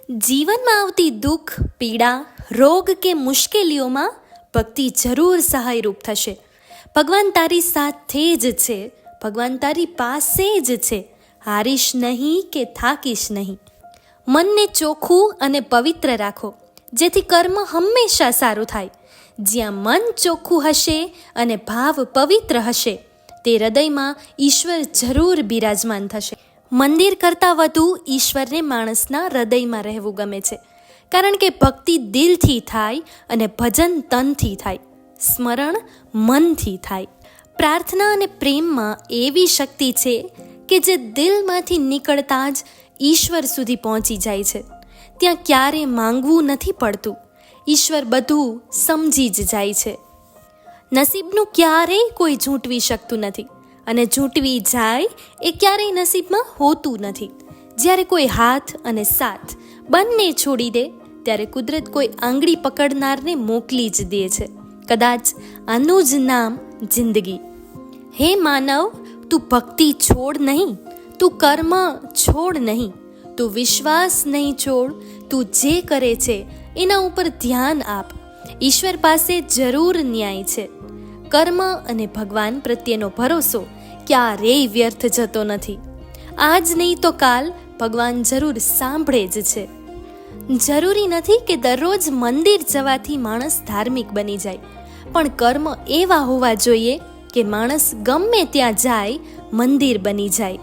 જીવનમાં આવતી દુઃખ, પીડા, રોગ કે મુશ્કેલીઓમાં ભક્તિ જરૂર સહાયરૂપ થશે. ભગવાન તારી સાથે જ છે, ભગવાન તારી પાસે જ છે. હારીશ નહીં કે થાકીશ નહીં. મનને ચોખ્ખું અને પવિત્ર રાખો, જેથી કર્મ હંમેશા સારું થાય. જ્યાં મન ચોખ્ખું હશે અને ભાવ પવિત્ર હશે, તે હૃદયમાં ઈશ્વર જરૂર બિરાજમાન થશે. મંદિર કરતાં વધુ ઈશ્વરને માણસના હૃદયમાં રહેવું ગમે છે, કારણ કે ભક્તિ દિલથી થાય અને ભજન તનથી થાય, સ્મરણ મનથી થાય. પ્રાર્થના અને પ્રેમમાં એવી શક્તિ છે કે જે દિલમાંથી નીકળતા જ ઈશ્વર સુધી પહોંચી જાય છે. ત્યાં ક્યારે માંગવું નથી પડતું, ઈશ્વર બધું સમજી જ જાય છે. નસીબનું ક્યારેય કોઈ ઝૂંટવી શકતું નથી, અને ઝૂંટવી જાય એ ક્યારેય નસીબમાં હોતું નથી. જ્યારે કોઈ હાથ અને સાથ બંને છોડી દે, ત્યારે કુદરત કોઈ આંગળી પકડનારને મોકલી જ દે છે. કદાચ આનું જ નામ જિંદગી. હે માનવ, તું ભક્તિ છોડ નહીં, તું કર્મ છોડ નહીં, તું વિશ્વાસ નહીં છોડ. તું જે કરે છે એના ઉપર ધ્યાન આપ. ઈશ્વર પાસે જરૂર ન્યાય છે. કર્મ અને ભગવાન પ્રત્યેનો ભરોસો ક્યારેય વ્યર્થ જતો નથી. આજ નહીં તો કાલ ભગવાન જરૂર સાંભળે જ છે. જરૂરી નથી કે દરરોજ મંદિર જવાથી માણસ ધાર્મિક બની જાય, પણ કર્મ એવા હોવા જોઈએ કે માણસ ગમે ત્યાં જાય મંદિર બની જાય.